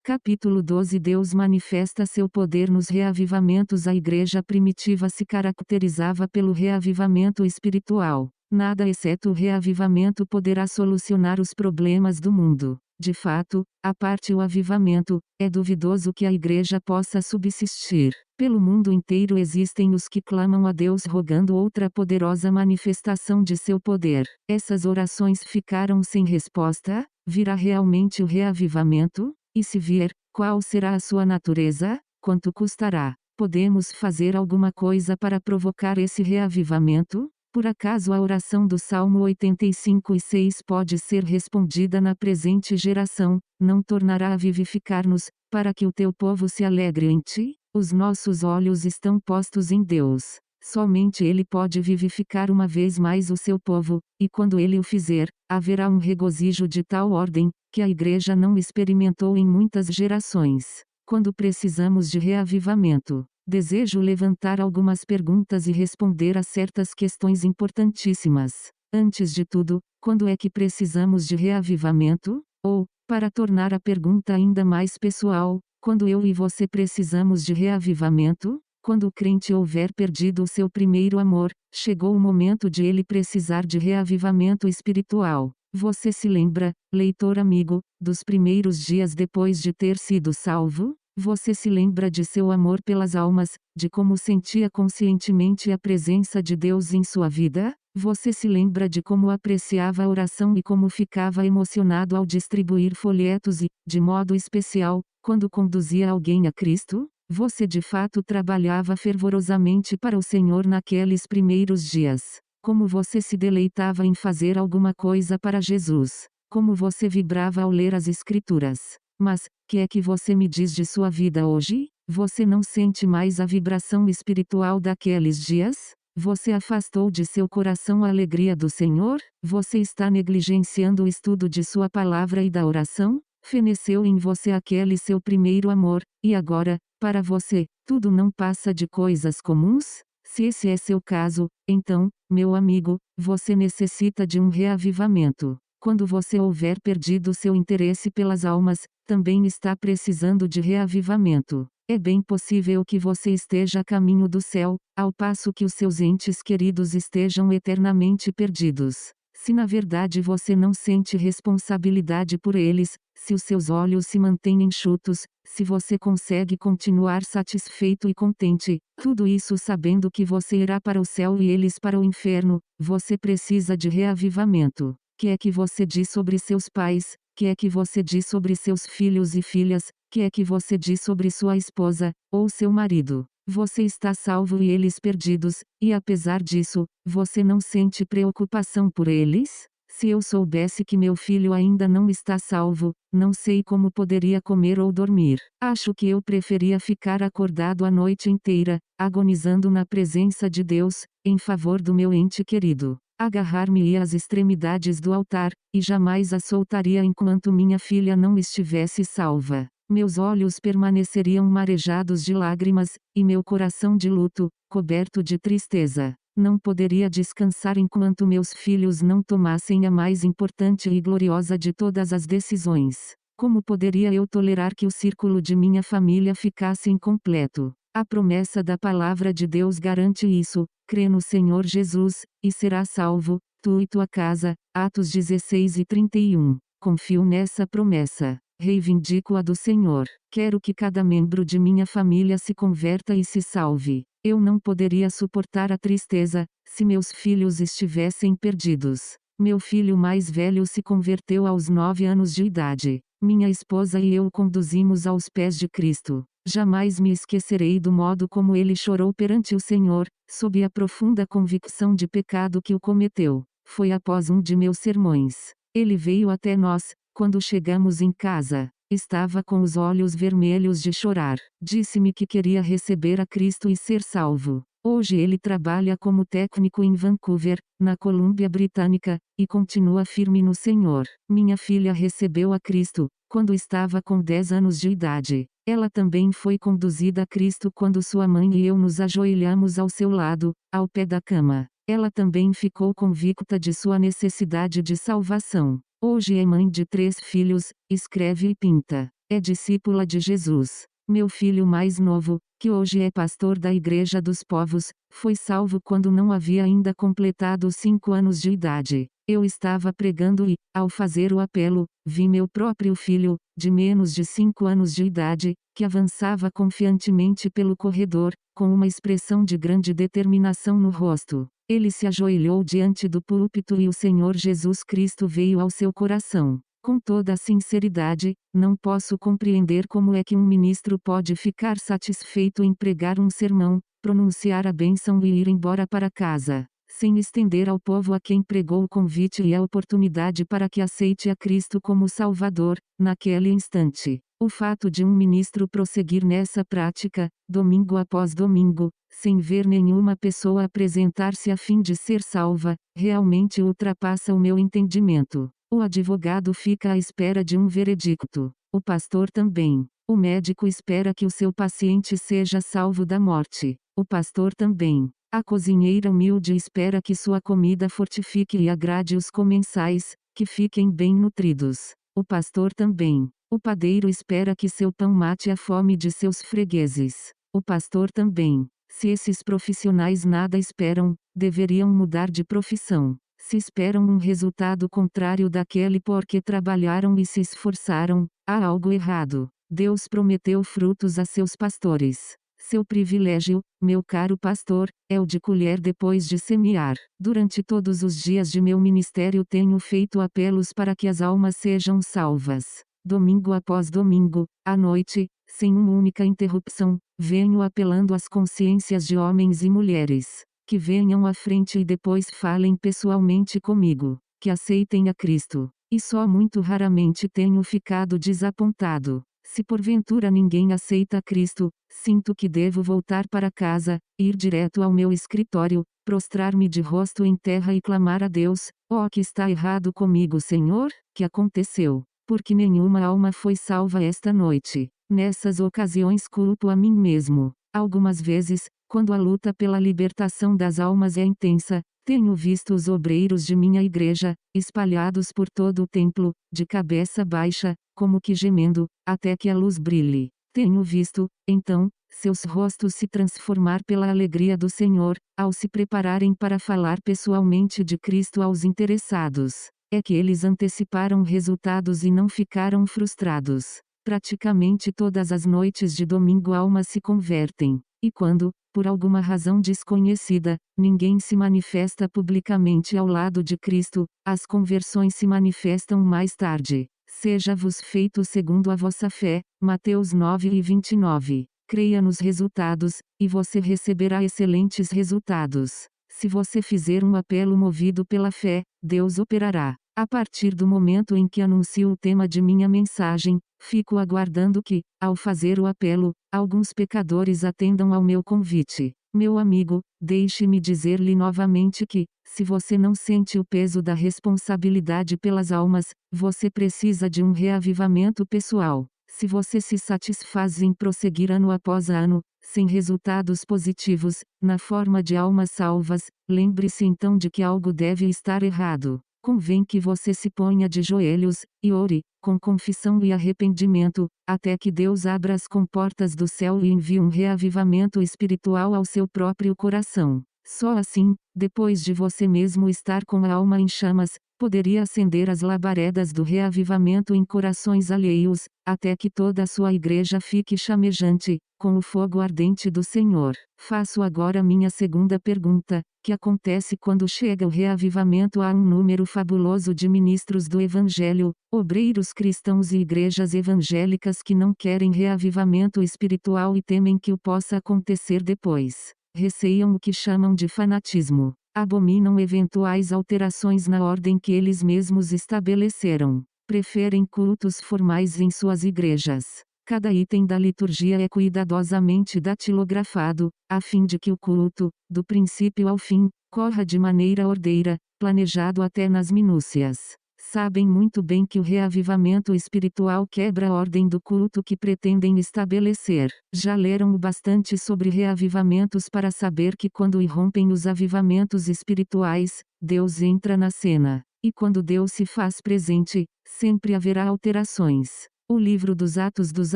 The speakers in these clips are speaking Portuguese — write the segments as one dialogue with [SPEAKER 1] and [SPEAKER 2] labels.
[SPEAKER 1] Capítulo 12. Deus manifesta seu poder nos reavivamentos. A igreja primitiva se caracterizava pelo reavivamento espiritual. Nada exceto o reavivamento poderá solucionar os problemas do mundo. De fato, a parte o avivamento, é duvidoso que a igreja possa subsistir. Pelo mundo inteiro existem os que clamam a Deus rogando outra poderosa manifestação de seu poder. Essas orações ficaram sem resposta? Virá realmente o reavivamento? E se vier, qual será a sua natureza? Quanto custará? Podemos fazer alguma coisa para provocar esse reavivamento? Por acaso a oração do Salmo 85:6 pode ser respondida na presente geração, não tornará a vivificar-nos, para que o teu povo se alegre em ti? Os nossos olhos estão postos em Deus. Somente Ele pode vivificar uma vez mais o seu povo, e quando Ele o fizer, haverá um regozijo de tal ordem, que a igreja não experimentou em muitas gerações. Quando precisamos de reavivamento, desejo levantar algumas perguntas e responder a certas questões importantíssimas. Antes de tudo, quando é que precisamos de reavivamento? Ou, para tornar a pergunta ainda mais pessoal, quando eu e você precisamos de reavivamento? Quando o crente houver perdido o seu primeiro amor, chegou o momento de ele precisar de reavivamento espiritual. Você se lembra, leitor amigo, dos primeiros dias depois de ter sido salvo? Você se lembra de seu amor pelas almas, de como sentia conscientemente a presença de Deus em sua vida? Você se lembra de como apreciava a oração e como ficava emocionado ao distribuir folhetos e, de modo especial, quando conduzia alguém a Cristo? Você de fato trabalhava fervorosamente para o Senhor naqueles primeiros dias. Como você se deleitava em fazer alguma coisa para Jesus. Como você vibrava ao ler as Escrituras. Mas, que é que você me diz de sua vida hoje? Você não sente mais a vibração espiritual daqueles dias? Você afastou de seu coração a alegria do Senhor? Você está negligenciando o estudo de sua palavra e da oração? Feneceu em você aquele seu primeiro amor, e agora, para você, tudo não passa de coisas comuns? Se esse é seu caso, então, meu amigo, você necessita de um reavivamento. Quando você houver perdido seu interesse pelas almas, também está precisando de reavivamento. É bem possível que você esteja a caminho do céu, ao passo que os seus entes queridos estejam eternamente perdidos. Se na verdade você não sente responsabilidade por eles, se os seus olhos se mantêm enxutos, se você consegue continuar satisfeito e contente, tudo isso sabendo que você irá para o céu e eles para o inferno, você precisa de reavivamento. Que é que você diz sobre seus pais? Que é que você diz sobre seus filhos e filhas? Que é que você diz sobre sua esposa, ou seu marido? Você está salvo e eles perdidos, e apesar disso, você não sente preocupação por eles? Se eu soubesse que meu filho ainda não está salvo, não sei como poderia comer ou dormir. Acho que eu preferia ficar acordado a noite inteira, agonizando na presença de Deus, em favor do meu ente querido. Agarrar-me-ia às extremidades do altar, e jamais a soltaria enquanto minha filha não estivesse salva. Meus olhos permaneceriam marejados de lágrimas, e meu coração de luto, coberto de tristeza. Não poderia descansar enquanto meus filhos não tomassem a mais importante e gloriosa de todas as decisões. Como poderia eu tolerar que o círculo de minha família ficasse incompleto? A promessa da palavra de Deus garante isso. Crê no Senhor Jesus, e serás salvo, tu e tua casa. Atos 16:31. Confio nessa promessa. Reivindico a do Senhor. Quero que cada membro de minha família se converta e se salve. Eu não poderia suportar a tristeza, se meus filhos estivessem perdidos. Meu filho mais velho se converteu aos 9 anos de idade. Minha esposa e eu o conduzimos aos pés de Cristo. Jamais me esquecerei do modo como ele chorou perante o Senhor, sob a profunda convicção de pecado que o cometeu. Foi após um de meus sermões. Ele veio até nós, quando chegamos em casa. Estava com os olhos vermelhos de chorar. Disse-me que queria receber a Cristo e ser salvo. Hoje ele trabalha como técnico em Vancouver, na Colômbia Britânica, e continua firme no Senhor. Minha filha recebeu a Cristo, quando estava com 10 anos de idade. Ela também foi conduzida a Cristo quando sua mãe e eu nos ajoelhamos ao seu lado, ao pé da cama. Ela também ficou convicta de sua necessidade de salvação. Hoje é mãe de 3 filhos, escreve e pinta. é discípula de Jesus. Meu filho mais novo, que hoje é pastor da Igreja dos Povos, foi salvo quando não havia ainda completado 5 anos de idade. Eu estava pregando e, ao fazer o apelo, vi meu próprio filho, de menos de 5 anos de idade, que avançava confiantemente pelo corredor, com uma expressão de grande determinação no rosto. Ele se ajoelhou diante do púlpito e o Senhor Jesus Cristo veio ao seu coração. Com toda a sinceridade, não posso compreender como é que um ministro pode ficar satisfeito em pregar um sermão, pronunciar a bênção e ir embora para casa, sem estender ao povo a quem pregou o convite e a oportunidade para que aceite a Cristo como Salvador, naquele instante. O fato de um ministro prosseguir nessa prática, domingo após domingo, sem ver nenhuma pessoa apresentar-se a fim de ser salva, realmente ultrapassa o meu entendimento. O advogado fica à espera de um veredicto. O pastor também. O médico espera que o seu paciente seja salvo da morte. O pastor também. A cozinheira humilde espera que sua comida fortifique e agrade os comensais, que fiquem bem nutridos. O pastor também. O padeiro espera que seu pão mate a fome de seus fregueses. O pastor também. Se esses profissionais nada esperam, deveriam mudar de profissão. Se esperam um resultado contrário daquele por que trabalharam e se esforçaram, há algo errado. Deus prometeu frutos a seus pastores. Seu privilégio, meu caro pastor, é o de colher depois de semear. Durante todos os dias de meu ministério tenho feito apelos para que as almas sejam salvas. Domingo após domingo, à noite, sem uma única interrupção, venho apelando às consciências de homens e mulheres. Que venham à frente e depois falem pessoalmente comigo, que aceitem a Cristo. E só muito raramente tenho ficado desapontado. Se porventura ninguém aceita Cristo, sinto que devo voltar para casa, ir direto ao meu escritório, prostrar-me de rosto em terra e clamar a Deus: "Oh, que está errado comigo, Senhor? Que aconteceu? Porque nenhuma alma foi salva esta noite." Nessas ocasiões culpo a mim mesmo. Algumas vezes, quando a luta pela libertação das almas é intensa, tenho visto os obreiros de minha igreja, espalhados por todo o templo, de cabeça baixa, como que gemendo, até que a luz brilhe. Tenho visto, então, seus rostos se transformar pela alegria do Senhor, ao se prepararem para falar pessoalmente de Cristo aos interessados. É que eles anteciparam resultados e não ficaram frustrados. Praticamente todas as noites de domingo almas se convertem. E quando, por alguma razão desconhecida, ninguém se manifesta publicamente ao lado de Cristo, as conversões se manifestam mais tarde. Seja-vos feito segundo a vossa fé, Mateus 9:29. Creia nos resultados, e você receberá excelentes resultados. Se você fizer um apelo movido pela fé, Deus operará. A partir do momento em que anuncio o tema de minha mensagem, fico aguardando que, ao fazer o apelo, alguns pecadores atendam ao meu convite. Meu amigo, deixe-me dizer-lhe novamente que, se você não sente o peso da responsabilidade pelas almas, você precisa de um reavivamento pessoal. Se você se satisfaz em prosseguir ano após ano, sem resultados positivos, na forma de almas salvas, lembre-se então de que algo deve estar errado. Convém que você se ponha de joelhos, e ore, com confissão e arrependimento, até que Deus abra as comportas do céu e envie um reavivamento espiritual ao seu próprio coração. Só assim, depois de você mesmo estar com a alma em chamas, poderia acender as labaredas do reavivamento em corações alheios, até que toda a sua igreja fique chamejante, com o fogo ardente do Senhor. Faço agora minha segunda pergunta: que acontece quando chega o reavivamento a um número fabuloso de ministros do Evangelho, obreiros cristãos e igrejas evangélicas que não querem reavivamento espiritual e temem que o possa acontecer depois? Receiam o que chamam de fanatismo. Abominam eventuais alterações na ordem que eles mesmos estabeleceram. Preferem cultos formais em suas igrejas. Cada item da liturgia é cuidadosamente datilografado, a fim de que o culto, do princípio ao fim, corra de maneira ordeira, planejado até nas minúcias. Sabem muito bem que o reavivamento espiritual quebra a ordem do culto que pretendem estabelecer. Já leram o bastante sobre reavivamentos para saber que quando irrompem os avivamentos espirituais, Deus entra na cena. E quando Deus se faz presente, sempre haverá alterações. O livro dos Atos dos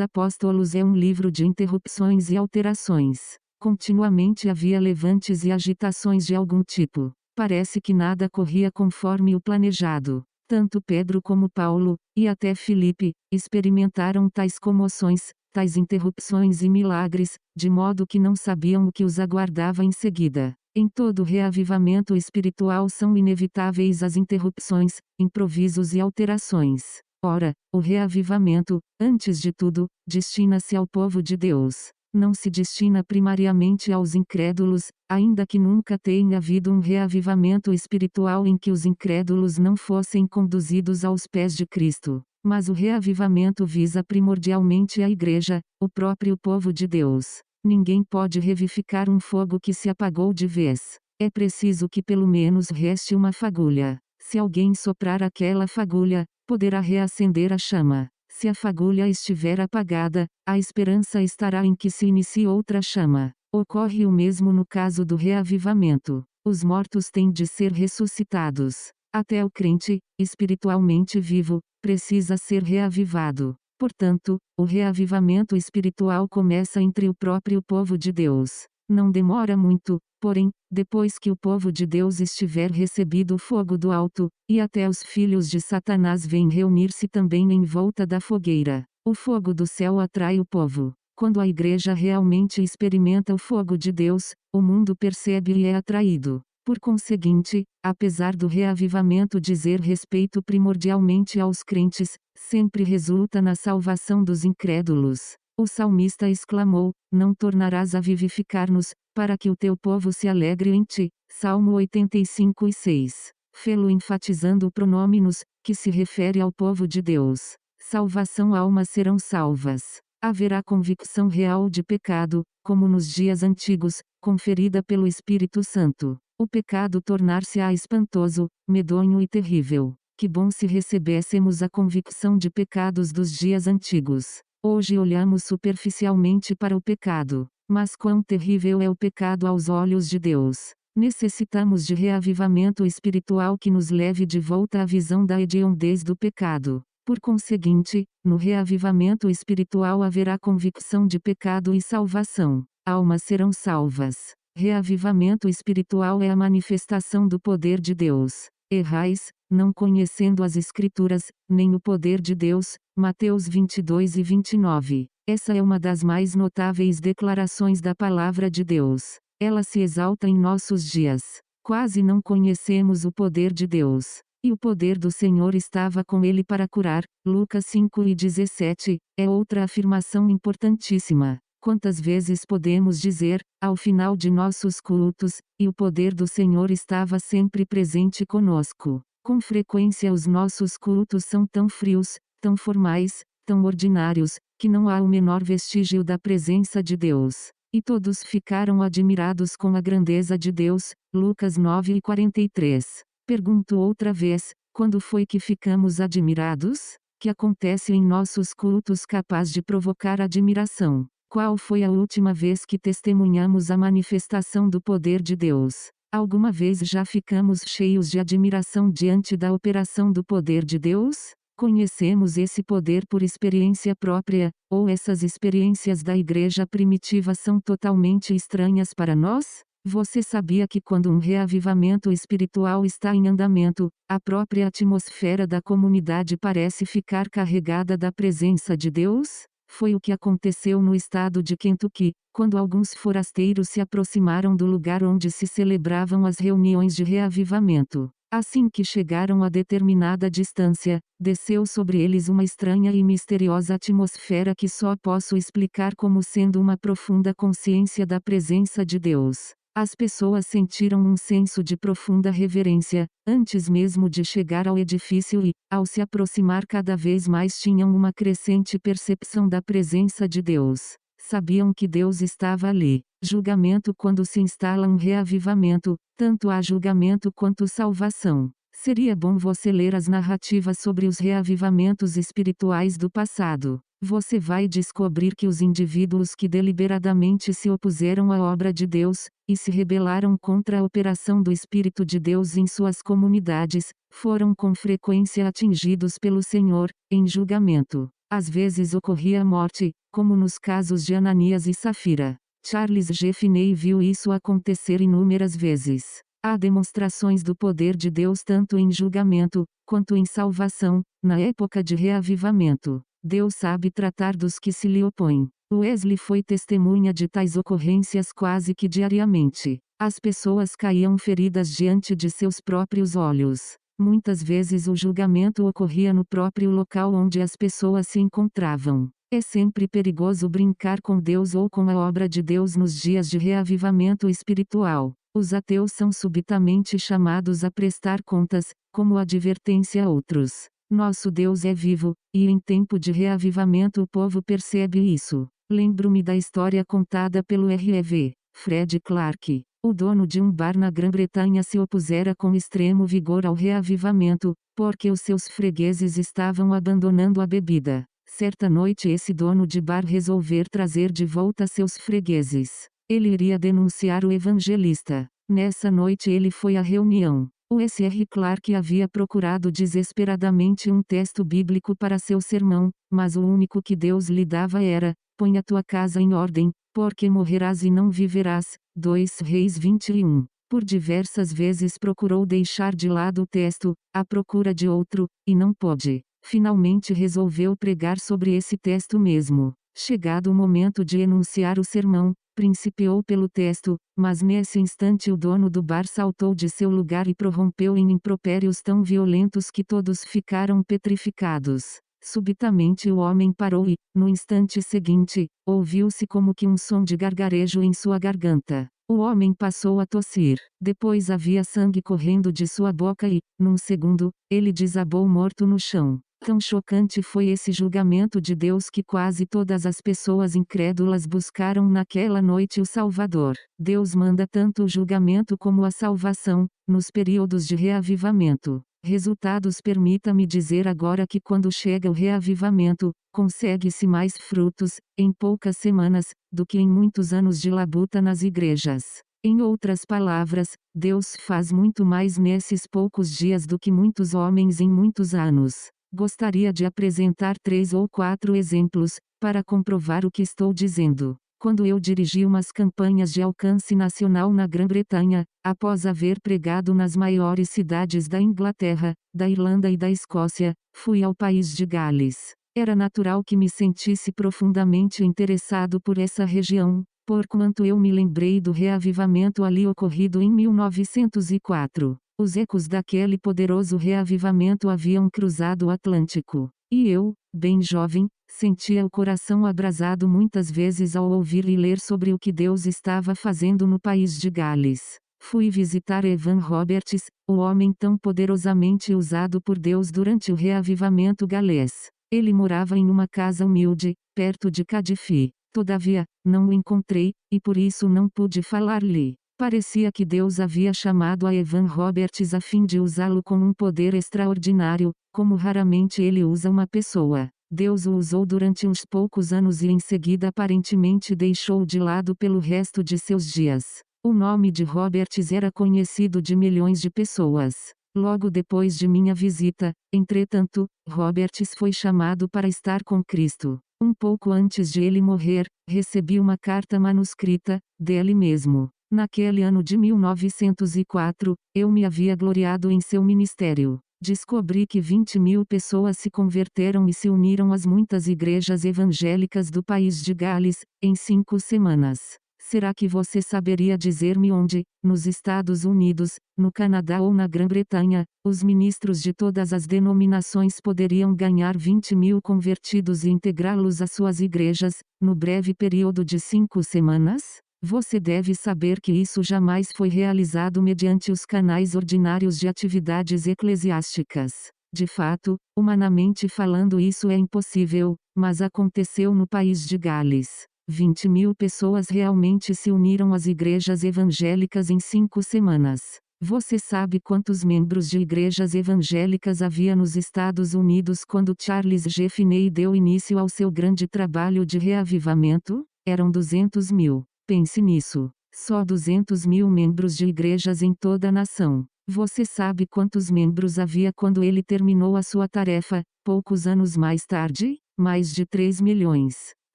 [SPEAKER 1] Apóstolos é um livro de interrupções e alterações. Continuamente havia levantes e agitações de algum tipo. Parece que nada corria conforme o planejado. Tanto Pedro como Paulo, e até Filipe, experimentaram tais comoções, tais interrupções e milagres, de modo que não sabiam o que os aguardava em seguida. Em todo reavivamento espiritual são inevitáveis as interrupções, improvisos e alterações. Ora, o reavivamento, antes de tudo, destina-se ao povo de Deus. Não se destina primariamente aos incrédulos, ainda que nunca tenha havido um reavivamento espiritual em que os incrédulos não fossem conduzidos aos pés de Cristo. Mas o reavivamento visa primordialmente a Igreja, o próprio povo de Deus. Ninguém pode revivificar um fogo que se apagou de vez. É preciso que pelo menos reste uma fagulha. Se alguém soprar aquela fagulha, poderá reacender a chama. Se a fagulha estiver apagada, a esperança estará em que se inicie outra chama. Ocorre o mesmo no caso do reavivamento. Os mortos têm de ser ressuscitados. Até o crente, espiritualmente vivo, precisa ser reavivado. Portanto, o reavivamento espiritual começa entre o próprio povo de Deus. Não demora muito, porém, depois que o povo de Deus estiver recebido o fogo do alto, e até os filhos de Satanás vêm reunir-se também em volta da fogueira. O fogo do céu atrai o povo. Quando a igreja realmente experimenta o fogo de Deus, o mundo percebe e é atraído. Por conseguinte, apesar do reavivamento dizer respeito primordialmente aos crentes, sempre resulta na salvação dos incrédulos. O salmista exclamou: "Não tornarás a vivificar-nos, para que o teu povo se alegre em ti." Salmo 85:6. Fê-lo enfatizando o pronome nos, que se refere ao povo de Deus. Salvação almas serão salvas. Haverá convicção real de pecado, como nos dias antigos, conferida pelo Espírito Santo. O pecado tornar-se-á espantoso, medonho e terrível. Que bom se recebêssemos a convicção de pecados dos dias antigos. Hoje olhamos superficialmente para o pecado, mas quão terrível é o pecado aos olhos de Deus. Necessitamos de reavivamento espiritual que nos leve de volta à visão da hediondez do pecado. Por conseguinte, no reavivamento espiritual haverá convicção de pecado e salvação. Almas serão salvas. Reavivamento espiritual é a manifestação do poder de Deus. Errais, não conhecendo as Escrituras, nem o poder de Deus. Mateus 22:29. Essa é uma das mais notáveis declarações da palavra de Deus. Ela se exalta em nossos dias. Quase não conhecemos o poder de Deus. E o poder do Senhor estava com ele para curar. Lucas 5:17, é outra afirmação importantíssima. Quantas vezes podemos dizer, ao final de nossos cultos, e o poder do Senhor estava sempre presente conosco. Com frequência os nossos cultos são tão frios, tão formais, tão ordinários, que não há o menor vestígio da presença de Deus. E todos ficaram admirados com a grandeza de Deus. Lucas 9:43. Pergunto outra vez, quando foi que ficamos admirados? Que acontece em nossos cultos capaz de provocar admiração? Qual foi a última vez que testemunhamos a manifestação do poder de Deus? Alguma vez já ficamos cheios de admiração diante da operação do poder de Deus? Conhecemos esse poder por experiência própria, ou essas experiências da igreja primitiva são totalmente estranhas para nós? Você sabia que quando um reavivamento espiritual está em andamento, a própria atmosfera da comunidade parece ficar carregada da presença de Deus? Foi o que aconteceu no estado de Kentucky, quando alguns forasteiros se aproximaram do lugar onde se celebravam as reuniões de reavivamento. Assim que chegaram a determinada distância, desceu sobre eles uma estranha e misteriosa atmosfera que só posso explicar como sendo uma profunda consciência da presença de Deus. As pessoas sentiram um senso de profunda reverência, antes mesmo de chegar ao edifício e, ao se aproximar cada vez mais tinham uma crescente percepção da presença de Deus. Sabiam que Deus estava ali. Julgamento. Quando se instala um reavivamento, tanto há julgamento quanto salvação. Seria bom você ler as narrativas sobre os reavivamentos espirituais do passado. você vai descobrir que os indivíduos que deliberadamente se opuseram à obra de Deus, e se rebelaram contra a operação do Espírito de Deus em suas comunidades, foram com frequência atingidos pelo Senhor, em julgamento. Às vezes ocorria a morte, como nos casos de Ananias e Safira. Charles G. Finney viu isso acontecer inúmeras vezes. Há demonstrações do poder de Deus tanto em julgamento, quanto em salvação, na época de reavivamento. Deus sabe tratar dos que se lhe opõem. Wesley foi testemunha de tais ocorrências quase que diariamente. As pessoas caíam feridas diante de seus próprios olhos. Muitas vezes o julgamento ocorria no próprio local onde as pessoas se encontravam. É sempre perigoso brincar com Deus ou com a obra de Deus nos dias de reavivamento espiritual. Os ateus são subitamente chamados a prestar contas, como advertência a outros. Nosso Deus é vivo, e em tempo de reavivamento o povo percebe isso. Lembro-me da história contada pelo R.E.V. Fred Clark. O dono de um bar na Grã-Bretanha se opusera com extremo vigor ao reavivamento, porque os seus fregueses estavam abandonando a bebida. Certa noite esse dono de bar resolveu trazer de volta seus fregueses. Ele iria denunciar o evangelista. Nessa noite ele foi à reunião. O S.R. Clark havia procurado desesperadamente um texto bíblico para seu sermão, mas o único que Deus lhe dava era: põe a tua casa em ordem, porque morrerás e não viverás. 2 Reis 21. Por diversas vezes procurou deixar de lado o texto, à procura de outro, e não pôde. Finalmente resolveu pregar sobre esse texto mesmo. Chegado o momento de enunciar o sermão, principiou pelo texto, mas nesse instante o dono do bar saltou de seu lugar e prorrompeu em impropérios tão violentos que todos ficaram petrificados. Subitamente o homem parou e, no instante seguinte, ouviu-se como que um som de gargarejo em sua garganta. O homem passou a tossir. Depois havia sangue correndo de sua boca e, num segundo, ele desabou morto no chão. Tão chocante foi esse julgamento de Deus que quase todas as pessoas incrédulas buscaram naquela noite o Salvador. Deus manda tanto o julgamento como a salvação, nos períodos de reavivamento. Resultados. Permita-me dizer agora que quando chega o reavivamento, consegue-se mais frutos, em poucas semanas, do que em muitos anos de labuta nas igrejas. Em outras palavras, Deus faz muito mais nesses poucos dias do que muitos homens em muitos anos. Gostaria de apresentar 3 ou 4 exemplos, para comprovar o que estou dizendo. Quando eu dirigi umas campanhas de alcance nacional na Grã-Bretanha, após haver pregado nas maiores cidades da Inglaterra, da Irlanda e da Escócia, fui ao país de Gales. Era natural que me sentisse profundamente interessado por essa região, porquanto eu me lembrei do reavivamento ali ocorrido em 1904. Os ecos daquele poderoso reavivamento haviam cruzado o Atlântico. E eu, bem jovem, sentia o coração abrasado muitas vezes ao ouvir e ler sobre o que Deus estava fazendo no país de Gales. Fui visitar Evan Roberts, o homem tão poderosamente usado por Deus durante o reavivamento galês. Ele morava em uma casa humilde, perto de Cardiff. Todavia, não o encontrei, e por isso não pude falar-lhe. Parecia que Deus havia chamado a Evan Roberts a fim de usá-lo com um poder extraordinário, como raramente ele usa uma pessoa. Deus o usou durante uns poucos anos e em seguida aparentemente deixou de lado pelo resto de seus dias. O nome de Roberts era conhecido de milhões de pessoas. Logo depois de minha visita, entretanto, Roberts foi chamado para estar com Cristo. Um pouco antes de ele morrer, recebi uma carta manuscrita, dele mesmo. Naquele ano de 1904, eu me havia gloriado em seu ministério. Descobri que 20.000 pessoas se converteram e se uniram às muitas igrejas evangélicas do país de Gales, em 5 semanas. Será que você saberia dizer-me onde, nos Estados Unidos, no Canadá ou na Grã-Bretanha, os ministros de todas as denominações poderiam ganhar 20.000 convertidos e integrá-los às suas igrejas, no breve período de 5 semanas? Você deve saber que isso jamais foi realizado mediante os canais ordinários de atividades eclesiásticas. De fato, humanamente falando isso é impossível, mas aconteceu no país de Gales. 20.000 pessoas realmente se uniram às igrejas evangélicas em 5 semanas. Você sabe quantos membros de igrejas evangélicas havia nos Estados Unidos quando Charles G. Finney deu início ao seu grande trabalho de reavivamento? Eram 200 mil. Pense nisso. Só 200 mil membros de igrejas em toda a nação. Você sabe quantos membros havia quando ele terminou a sua tarefa, poucos anos mais tarde? Mais de 3 milhões.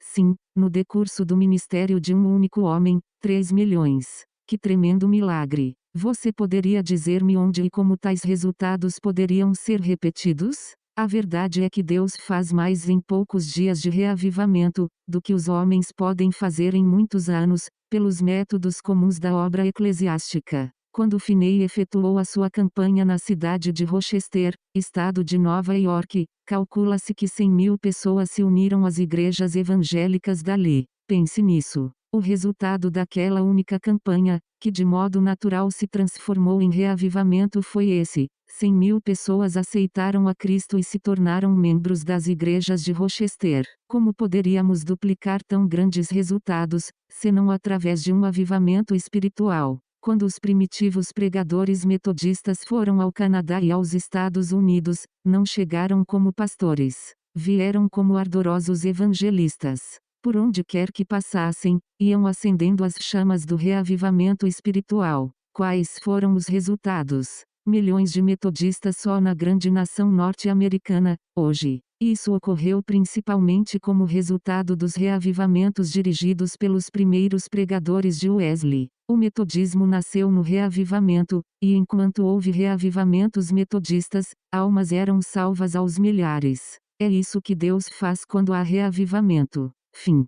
[SPEAKER 1] Sim, no decurso do ministério de um único homem, 3 milhões. Que tremendo milagre! Você poderia dizer-me onde e como tais resultados poderiam ser repetidos? A verdade é que Deus faz mais em poucos dias de reavivamento, do que os homens podem fazer em muitos anos, pelos métodos comuns da obra eclesiástica. Quando Finney efetuou a sua campanha na cidade de Rochester, estado de Nova York, calcula-se que 100 mil pessoas se uniram às igrejas evangélicas dali. Pense nisso. O resultado daquela única campanha, que de modo natural se transformou em reavivamento, foi esse: 100 mil pessoas aceitaram a Cristo e se tornaram membros das igrejas de Rochester. Como poderíamos duplicar tão grandes resultados, senão através de um avivamento espiritual? Quando os primitivos pregadores metodistas foram ao Canadá e aos Estados Unidos, não chegaram como pastores. Vieram como ardorosos evangelistas. Por onde quer que passassem, iam acendendo as chamas do reavivamento espiritual. Quais foram os resultados? Milhões de metodistas só na grande nação norte-americana, hoje. Isso ocorreu principalmente como resultado dos reavivamentos dirigidos pelos primeiros pregadores de Wesley. O metodismo nasceu no reavivamento, e enquanto houve reavivamentos metodistas, almas eram salvas aos milhares. É isso que Deus faz quando há reavivamento. Fim.